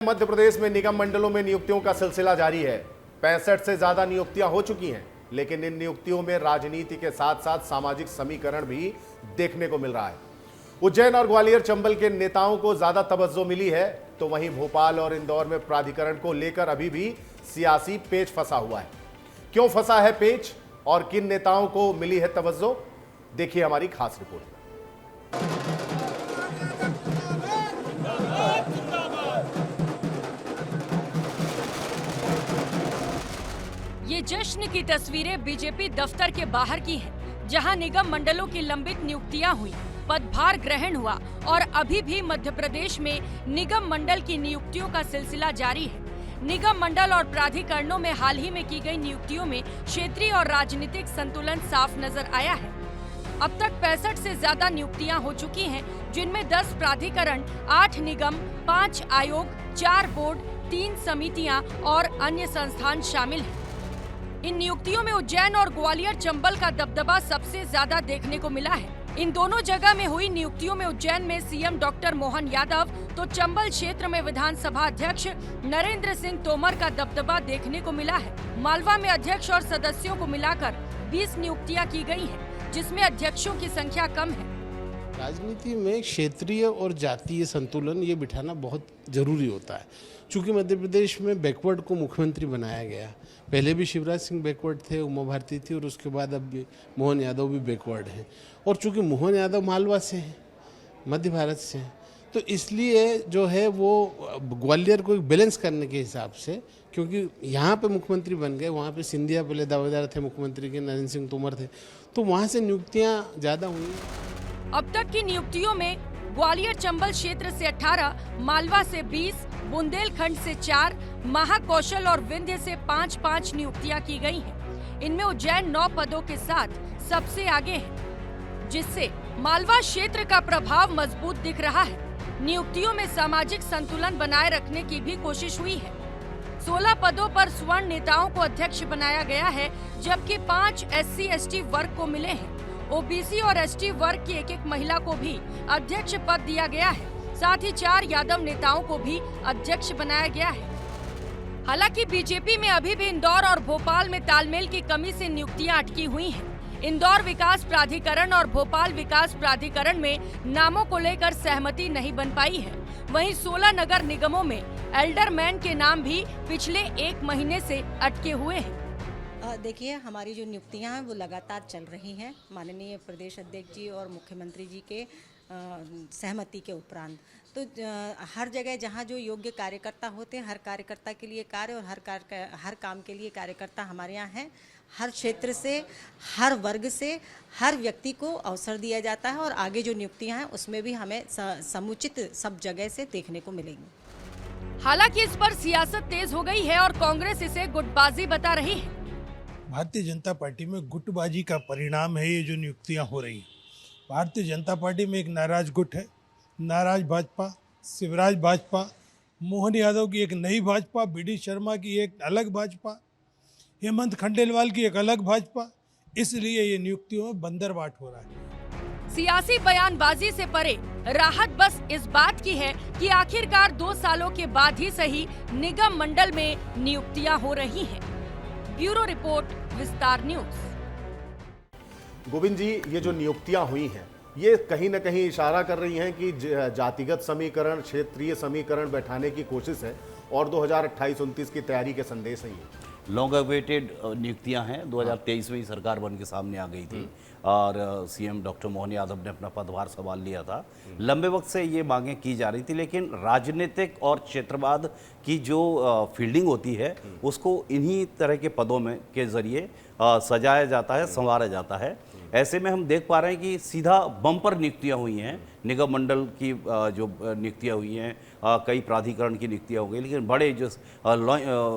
मध्य प्रदेश में निगम मंडलों में नियुक्तियों का सिलसिला जारी है। 65 से ज्यादा नियुक्तियां हो चुकी हैं, लेकिन इन नियुक्तियों में राजनीति के साथ साथ सामाजिक समीकरण भी देखने को मिल रहा है। उज्जैन और ग्वालियर चंबल के नेताओं को ज्यादा तवज्जो मिली है, तो वहीं भोपाल और इंदौर में प्राधिकरण को लेकर अभी भी सियासी पेच फंसा हुआ है। क्यों फंसा है पेच और किन नेताओं को मिली है तवज्जो, देखिए हमारी खास रिपोर्ट में। ये जश्न की तस्वीरें बीजेपी दफ्तर के बाहर की हैं, जहां निगम मंडलों की लंबित नियुक्तियां हुई, पदभार ग्रहण हुआ और अभी भी मध्य प्रदेश में निगम मंडल की नियुक्तियों का सिलसिला जारी है। निगम मंडल और प्राधिकरणों में हाल ही में की गई नियुक्तियों में क्षेत्रीय और राजनीतिक संतुलन साफ नजर आया है। अब तक 65 से ज्यादा नियुक्तियां हो चुकी हैं, जिनमें 10 प्राधिकरण, 8 निगम, 5 आयोग, 4 बोर्ड, 3 समितियां और अन्य संस्थान शामिल हैं। इन नियुक्तियों में उज्जैन और ग्वालियर चंबल का दबदबा सबसे ज्यादा देखने को मिला है। इन दोनों जगह में हुई नियुक्तियों में उज्जैन में सीएम डॉक्टर मोहन यादव तो चंबल क्षेत्र में विधानसभा अध्यक्ष नरेंद्र सिंह तोमर का दबदबा देखने को मिला है। मालवा में अध्यक्ष और सदस्यों को मिलाकर 20 नियुक्तियां की गई हैं, जिसमें अध्यक्षों की संख्या कम है। राजनीति में क्षेत्रीय और जातीय संतुलन ये बिठाना बहुत जरूरी होता है। चूंकि मध्य प्रदेश में बैकवर्ड को मुख्यमंत्री बनाया गया, पहले भी शिवराज सिंह बैकवर्ड थे, उमा भारती थी, और उसके बाद अब मोहन यादव भी बैकवर्ड हैं। और चूंकि मोहन यादव मालवा से हैं, मध्य भारत से हैं, तो इसलिए जो है वो ग्वालियर को एक बैलेंस करने के हिसाब से, क्योंकि यहाँ पे मुख्यमंत्री बन गए, वहाँ पे सिंधिया पहले दावेदार थे मुख्यमंत्री के, नरेंद्र सिंह तोमर थे, तो वहाँ से नियुक्तियाँ ज़्यादा हुई। अब तक की नियुक्तियों में ग्वालियर चंबल क्षेत्र से 18, मालवा से 20, बुंदेलखंड से 4, महाकौशल और विंध्य से 5-5 नियुक्तियां की गई हैं। इनमें उज्जैन 9 पदों के साथ सबसे आगे है, जिससे मालवा क्षेत्र का प्रभाव मजबूत दिख रहा है। नियुक्तियों में सामाजिक संतुलन बनाए रखने की भी कोशिश हुई है। 16 पदों पर स्वर्ण नेताओं को अध्यक्ष बनाया गया है, जबकि 5 SC/ST वर्ग को मिले हैं। ओबीसी और एसटी वर्ग की एक महिला को भी अध्यक्ष पद दिया गया है। साथ ही 4 यादव नेताओं को भी अध्यक्ष बनाया गया है। हालांकि बीजेपी में अभी भी इंदौर और भोपाल में तालमेल की कमी से नियुक्तियां अटकी हुई हैं। इंदौर विकास प्राधिकरण और भोपाल विकास प्राधिकरण में नामों को लेकर सहमति नहीं बन पाई है। वहीं 16 नगर निगमों में एल्डरमैन के नाम भी पिछले 1 महीने से अटके हुए हैं। देखिए, हमारी जो नियुक्तियां हैं वो लगातार चल रही हैं, माननीय प्रदेश अध्यक्ष जी और मुख्यमंत्री जी के सहमति के उपरांत। तो हर जगह जहां जो योग्य कार्यकर्ता होते हैं, हर कार्यकर्ता के लिए कार्य और हर काम के लिए कार्यकर्ता हमारे यहाँ हैं। हर क्षेत्र से, हर वर्ग से, हर व्यक्ति को अवसर दिया जाता है और आगे जो नियुक्तियां हैं उसमें भी हमें समुचित सब जगह से देखने को मिलेंगी। हालांकि इस पर सियासत तेज हो गई है और कांग्रेस इसे गुटबाजी बता रही है। भारतीय जनता पार्टी में गुटबाजी का परिणाम है ये जो नियुक्तियां हो रही हैं। भारतीय जनता पार्टी में एक नाराज गुट है, नाराज भाजपा, शिवराज भाजपा, मोहन यादव की एक नई भाजपा, BD शर्मा की एक अलग भाजपा, हेमंत खंडेलवाल की एक अलग भाजपा, इसलिए ये नियुक्तियों में बंदरबाट हो रहा है। सियासी बयानबाजी से परे राहत बस इस बात की है कि आखिरकार 2 सालों के बाद ही सही निगम मंडल में नियुक्तियां हो रही हैं। ब्यूरो रिपोर्ट, विस्तार न्यूज। गोविंद जी, ये जो नियुक्तियां हुई हैं, ये कहीं ना कहीं इशारा कर रही हैं कि जातिगत समीकरण, क्षेत्रीय समीकरण बैठाने की कोशिश है और 2028-29 की तैयारी के संदेश हैं। ये लॉन्ग अवेटेड नियुक्तियां हैं। 2023 में ही सरकार बन के सामने आ गई थी और सीएम डॉक्टर मोहन यादव ने अपना पदभार संभाल लिया था। लंबे वक्त से ये मांगें की जा रही थी, लेकिन राजनीतिक और क्षेत्रवाद की जो फील्डिंग होती है उसको इन्हीं तरह के पदों में के जरिए सजाया जाता है, संवारा जाता है। ऐसे में हम देख पा रहे हैं कि सीधा बम्पर नियुक्तियां हुई हैं, निगम मंडल की जो नियुक्तियां हुई हैं, कई प्राधिकरण की नियुक्तियां हो गई, लेकिन बड़े जो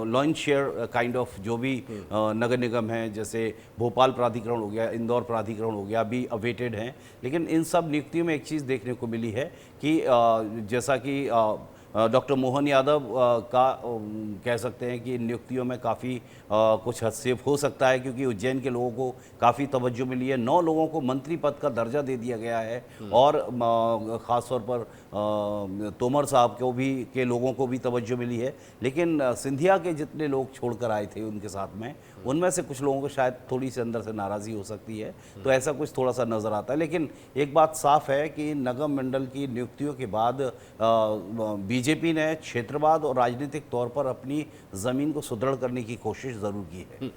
लॉइन शेयर काइंड ऑफ जो भी नगर निगम हैं, जैसे भोपाल प्राधिकरण हो गया, इंदौर प्राधिकरण हो गया, अभी अवेटेड हैं। लेकिन इन सब नियुक्तियों में एक चीज़ देखने को मिली है कि जैसा कि डॉक्टर मोहन यादव का कह सकते हैं कि इन नियुक्तियों में काफ़ी कुछ हस्तक्षेप हो सकता है, क्योंकि उज्जैन के लोगों को काफ़ी तवज्जो मिली है। 9 लोगों को मंत्री पद का दर्जा दे दिया गया है और ख़ास तौर पर तोमर साहब के लोगों को भी तवज्जो मिली है। लेकिन सिंधिया के जितने लोग छोड़कर आए थे उनके साथ में, उनमें से कुछ लोगों को शायद थोड़ी सी अंदर से नाराज़गी हो सकती है, तो ऐसा कुछ थोड़ा सा नज़र आता है। लेकिन एक बात साफ है कि नगर मंडल की नियुक्तियों के बाद बीजेपी ने क्षेत्रवाद और राजनीतिक तौर पर अपनी ज़मीन को सुदृढ़ करने की कोशिश ज़रूर की है।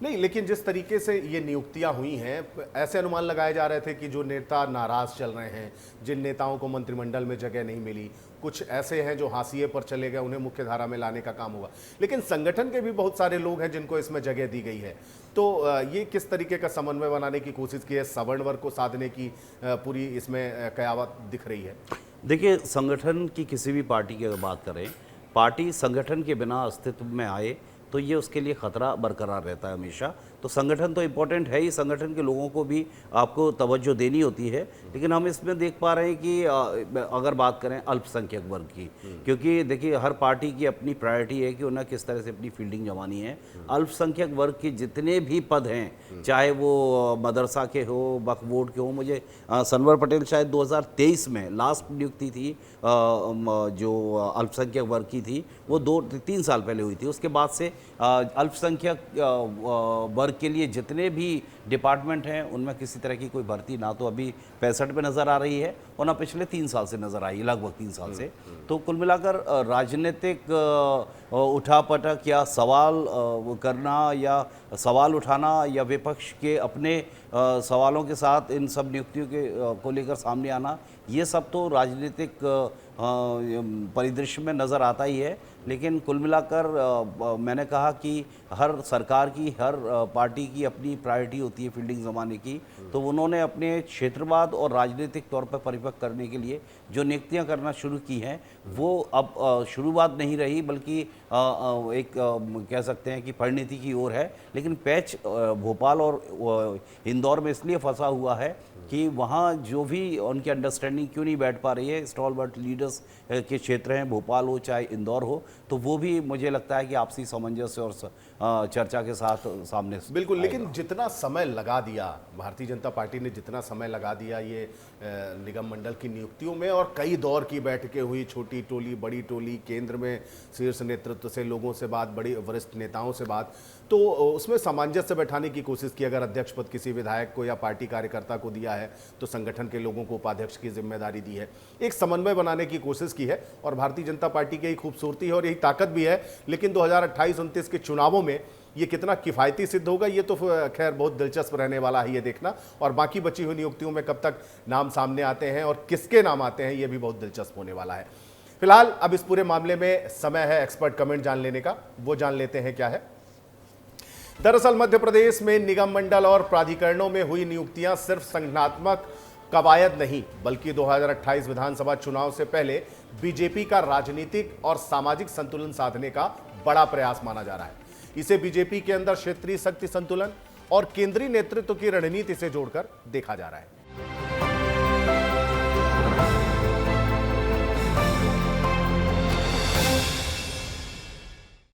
नहीं, लेकिन जिस तरीके से ये नियुक्तियां हुई हैं, ऐसे अनुमान लगाए जा रहे थे कि जो नेता नाराज चल रहे हैं, जिन नेताओं को मंत्रिमंडल में जगह नहीं मिली, कुछ ऐसे हैं जो हाशिए पर चले गए, उन्हें मुख्य धारा में लाने का काम होगा। लेकिन संगठन के भी बहुत सारे लोग हैं जिनको इसमें जगह दी गई है। तो ये किस तरीके का समन्वय बनाने की कोशिश की है, सवर्ण वर्ग को साधने की पूरी इसमें कयावत दिख रही है? देखिए, संगठन की किसी भी पार्टी की अगर बात करें, पार्टी संगठन के बिना अस्तित्व में आए तो ये उसके लिए खतरा बरकरार रहता है हमेशा। तो संगठन तो इम्पोर्टेंट है ही, संगठन के लोगों को भी आपको तवज्जो देनी होती है। लेकिन हम इसमें देख पा रहे हैं कि अगर बात करें अल्पसंख्यक वर्ग की, क्योंकि देखिए हर पार्टी की अपनी प्रायोरिटी है कि उन्हें किस तरह से अपनी फील्डिंग जमानी है। अल्पसंख्यक वर्ग के जितने भी पद हैं, चाहे वो मदरसा के हो, वक्फ बोर्ड के हो, मुझे सनवर पटेल शायद 2023 में लास्ट नियुक्ति थी जो अल्पसंख्यक वर्ग की थी, वो 2-3 साल पहले हुई थी। उसके बाद से अल्पसंख्यक वर्ग के लिए जितने भी डिपार्टमेंट हैं उनमें किसी तरह की कोई भर्ती ना तो अभी 65 पे नज़र आ रही है और ना पिछले 3 साल से नज़र आई, लगभग 3 साल से। तो कुल मिलाकर राजनीतिक उठापटक या सवाल करना या सवाल उठाना या विपक्ष के अपने सवालों के साथ इन सब नियुक्तियों को लेकर सामने आना, ये सब तो राजनीतिक परिदृश्य में नज़र आता ही है। लेकिन कुल मिलाकर मैंने कहा कि हर सरकार की, हर पार्टी की अपनी प्रायोरिटी होती है फील्डिंग जमाने की। तो उन्होंने अपने क्षेत्रवाद और राजनीतिक तौर पर परिपक्व करने के लिए जो नियुक्तियां करना शुरू की हैं, वो अब शुरुआत नहीं रही, बल्कि एक कह सकते हैं कि परिणति की ओर है। लेकिन पैच भोपाल और इंदौर में इसलिए फंसा हुआ है कि वहाँ जो भी उनकी अंडरस्टैंडिंग क्यों नहीं बैठ पा रही है, स्टॉलवर्ट लीडर्स के क्षेत्र हैं, भोपाल हो चाहे इंदौर हो, तो वो भी मुझे लगता है कि आपसी सामंजस्य और चर्चा के साथ सामने बिल्कुल। लेकिन जितना समय लगा दिया भारतीय जनता पार्टी ने, जितना समय लगा दिया ये निगम मंडल की नियुक्तियों में, और कई दौर की बैठकें हुई, छोटी टोली बड़ी टोली, केंद्र में शीर्ष नेतृत्व से लोगों से बात, बड़ी वरिष्ठ नेताओं से बात, तो उसमें सामंजस्य बैठाने की कोशिश की। अगर अध्यक्ष पद किसी विधायक को या पार्टी कार्यकर्ता को दिया है तो संगठन के लोगों को उपाध्यक्ष की जिम्मेदारी दी है, एक समन्वय बनाने की कोशिश की है। और भारतीय जनता पार्टी की यही खूबसूरती है और यही ताकत भी है। लेकिन 2028-29 के चुनावों में ये कितना किफ़ायती सिद्ध होगा, ये तो खैर बहुत दिलचस्प रहने वाला है ये देखना। और बाकी बची हुई नियुक्तियों में कब तक नाम सामने आते हैं और किसके नाम आते हैं, ये भी बहुत दिलचस्प होने वाला है। फिलहाल अब इस पूरे मामले में समय है एक्सपर्ट कमेंट जान लेने का, वो जान लेते हैं क्या है। दरअसल मध्य प्रदेश में निगम मंडल और प्राधिकरणों में हुई नियुक्तियां सिर्फ संगठनात्मक कवायद नहीं, बल्कि 2028 विधानसभा चुनाव से पहले बीजेपी का राजनीतिक और सामाजिक संतुलन साधने का बड़ा प्रयास माना जा रहा है। इसे बीजेपी के अंदर क्षेत्रीय शक्ति संतुलन और केंद्रीय नेतृत्व की रणनीति से जोड़कर देखा जा रहा है।